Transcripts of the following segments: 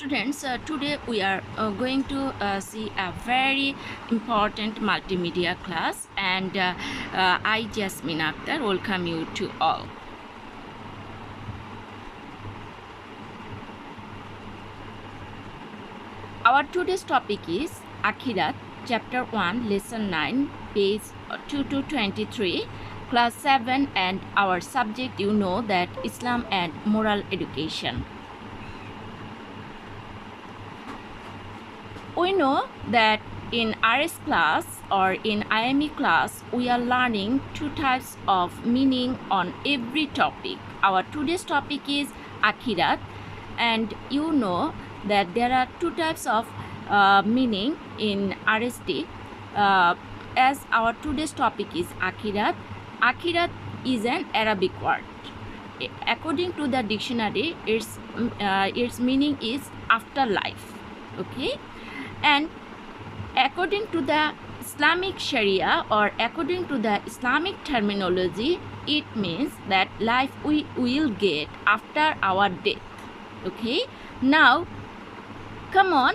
Students, today we are going to see a very important multimedia class, and I, Jasmine Akhtar, welcome you to all. Our today's topic is Akhirat, chapter 1, lesson 9, page 2 to 23, class 7, and our subject, you know, that Islam and moral education. We know that in RS class or in IME class, we are learning two types of meaning on every topic. Our today's topic is Akhirat, and you know that there are two types of meaning in RST. As our today's topic is Akhirat, Akhirat is an Arabic word. According to the dictionary, its meaning is afterlife. Okay. And according to the Islamic Sharia or according to the Islamic terminology, it means that life we will get after our death. Okay. Now, come on,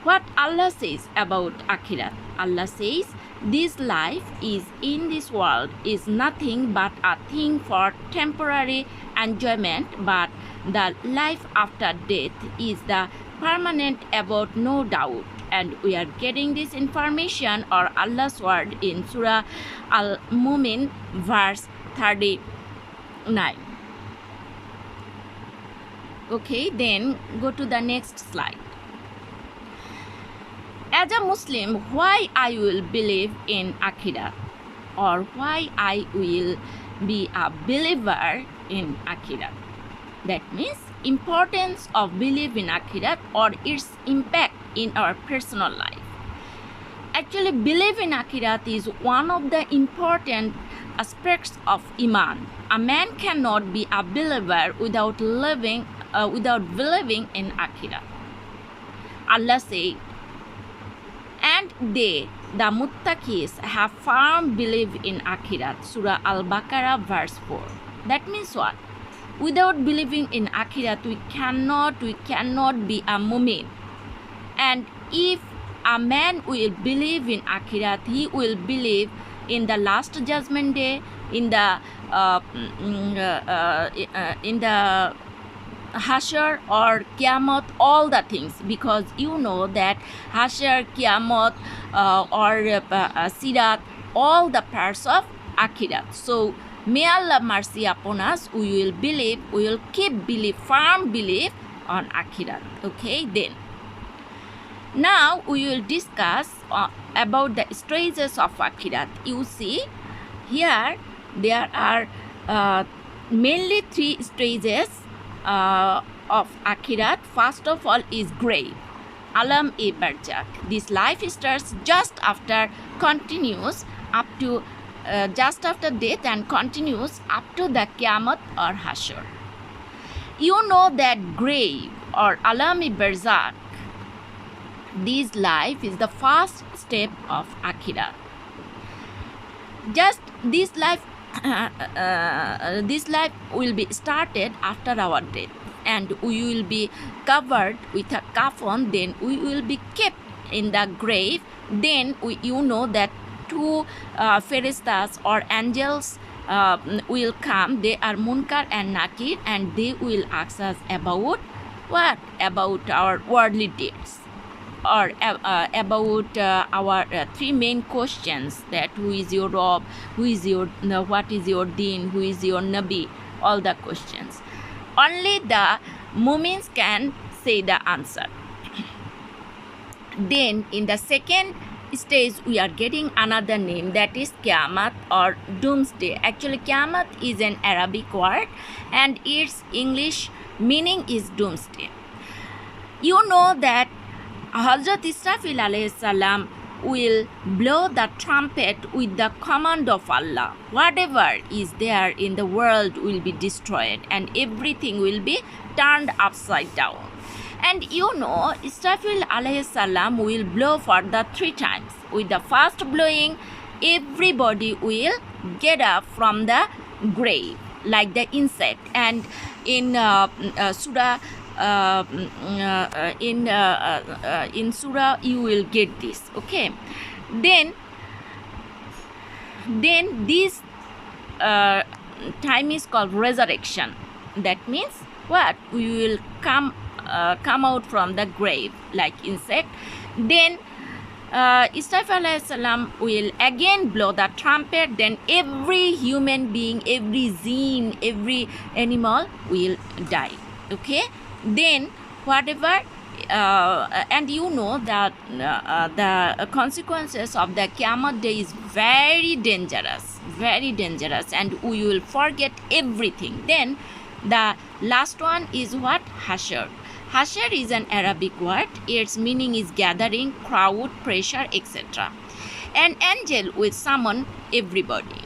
what Allah says about Akhirat. Allah says, this life is in this world is nothing but a thing for temporary enjoyment, but the life after death is the permanent abode, no doubt. And we are getting this information or Allah's word in Surah Al-Mumin verse 39. Okay, then go to the next slide. As a Muslim, why I will believe in Akhirat, or why I will be a believer in Akhirat? That means importance of belief in Akhirat or its impact in our personal life. Actually, belief in Akhirat is one of the important aspects of Iman. A man cannot be a believer without believing in Akhirat. Allah said, and they, the Muttaqis, have firm belief in Akhirat. Surah Al-Baqarah verse 4. That means what? Without believing in Akhirat, we cannot be a mu'min. And if a man will believe in Akhirat, he will believe in the last judgment day, in the Hashar or Qiyamah, all the things, because you know that Hashar, Qiyamah or Sirat, all the parts of Akhirat. So may Allah mercy upon us. We will keep firm belief on Akhirat. Okay, then. Now we will discuss about the stages of Akhirat. You see, here there are mainly three stages of Akhirat. First of all is grave, Alam-e-Barzakh. This life starts just after death and continues up to the Qiyamah or Hashar. You know that grave or Alam-e-Barzakh, this life is the first step of Akhirat. Just this life will be started after our death, and we will be covered with a coffin. Then we will be kept in the grave. Then you know that two Feristas or angels will come. They are Munkar and Nakir, and they will ask us about what? About our worldly deeds, or about our three main questions, that who is your Rabb, what is your Deen, who is your Nabi, all the questions. Only the Mu'mins can say the answer. Then in the second stage we are getting another name, that is Qiyamah or Doomsday. Actually, Qiyamah is an Arabic word and its English meaning is Doomsday. You know that Hazrat Israfil alayhi salam will blow the trumpet with the command of Allah. Whatever is there in the world will be destroyed and everything will be turned upside down. And you know, Israfil alayhi salam will blow for the 3 times. With the first blowing, everybody will get up from the grave like the insect. And in Surah in surah you will get this. Okay, then this time is called resurrection. That means what? We will come out from the grave like insect. Then Israfil alayhi salam will again blow the trumpet. Then every human being, every jinn, every animal will die. Okay, then whatever and you know that the consequences of the Qiyamah day is very dangerous, and we will forget everything. Then the last one is what? Hashr. Hashr is an Arabic word. Its meaning is gathering, crowd, pressure, etc. An angel will summon everybody.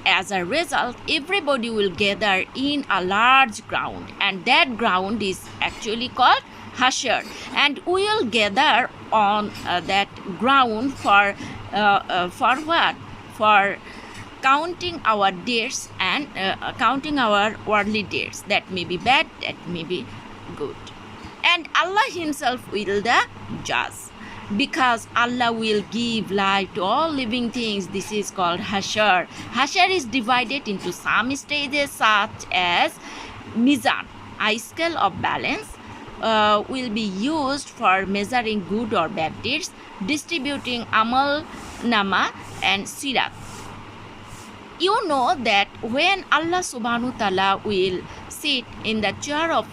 As a result, everybody will gather in a large ground, and that ground is actually called Hashr. And we will gather on that ground for what? For counting our deeds and counting our worldly deeds. That may be bad, that may be good. And Allah Himself will the judge, because Allah will give life to all living things. This is called Hashr. Hashr is divided into some stages such as Mizan, a scale of balance will be used for measuring good or bad deeds, distributing Amal Nama and Sirat. You know that when Allah subhanahu wa ta'ala will sit in the chair of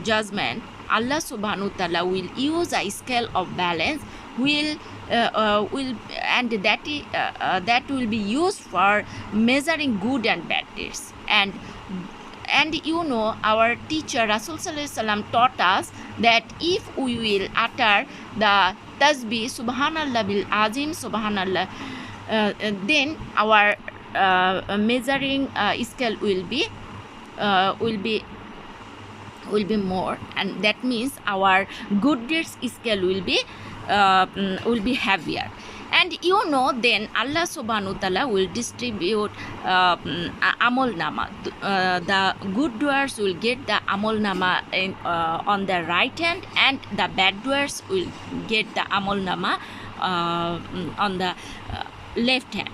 judgment, Allah subhanahu wa ta'ala will use a scale of balance and that will be used for measuring good and bad deeds. And you know, our teacher Rasul Sallallahu Alaihi Wasallam taught us that if we will utter the tasbih Subhanallah bil Azim Subhanallah, then our measuring scale will be more, and that means our good deeds scale will be heavier. And you know, then Allah subhanahu wa ta'ala will distribute Amal Nama. The good doers will get the Amal Nama on the right hand, and the bad doers will get the Amal Nama on the left hand.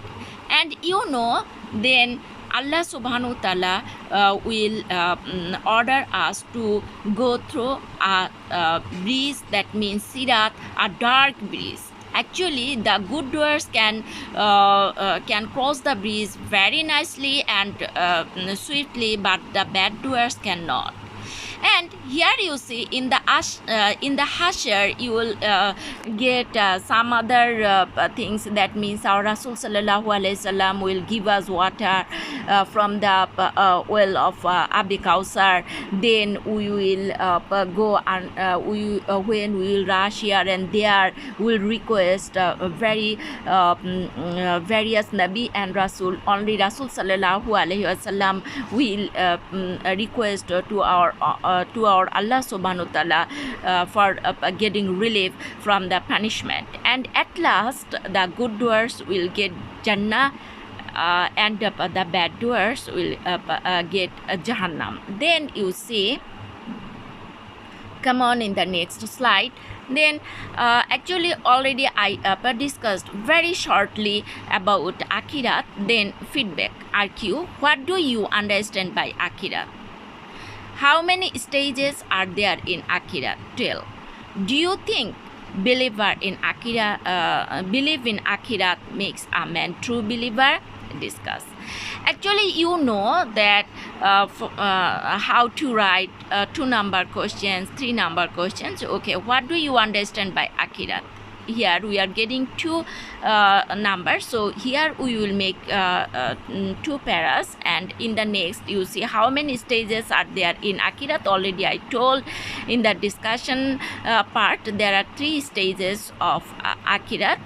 And you know, then Allah subhanahu wa ta'ala will order us to go through a breeze, that means Sirat, a dark breeze. Actually, the good doers can cross the breeze very nicely and swiftly, but the bad doers cannot. And here you see in the Hashr you will get some other things. That means our Rasul Sallallahu Alaihi Wasallam will give us water from the well of Abi Kausar. Then we will go and when we will rush here and there, we will request various Nabi and Rasul. Only Rasul Sallallahu Alaihi Wasallam will request to our Allah subhanahu wa ta'ala for getting relief from the punishment. And at last, the good doers will get Jannah and the bad doers will get Jahannam. Then you see, come on in the next slide. Then actually already I discussed very shortly about Akhirat. Then feedback, RQ. What do you understand by Akhirat? How many stages are there in Akhirat? 12. Do you think believe in Akhirat makes a man true believer? Discuss. Actually, you know that how to write 2-number questions, 3-number questions. Okay, what do you understand by Akhirat? Here we are getting 2 numbers, so here we will make 2 paras, and in the next you see how many stages are there in Akhirat. Already I told in the discussion part there are 3 stages of Akhirat.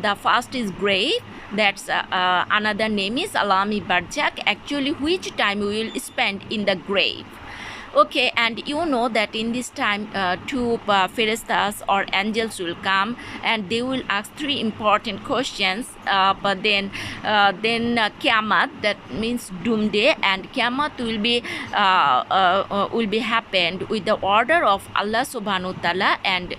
The first is grave. That's another name is Alami Barzakh, actually which time we will spend in the grave. Okay, and you know that in this time two Ferestas or angels will come and they will ask three important questions. But then Kiamat, that means doomsday, and Kiamat will be happened with the order of Allah subhanahu wa ta'ala, and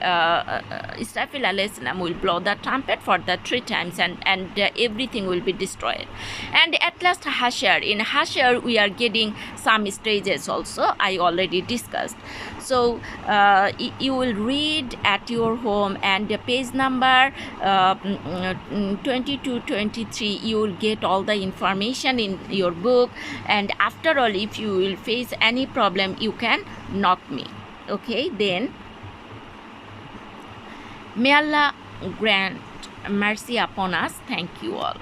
Israfil alayhi salam will blow the trumpet for the 3 times, and everything will be destroyed. And at last Hashar. In Hashar we are getting some stages also, I already discussed. So you will read at your home, and the page number 22 23 you will get all the information in your book. And after all, if you will face any problem, you can knock me. Okay, then may Allah grant mercy upon us. Thank you all.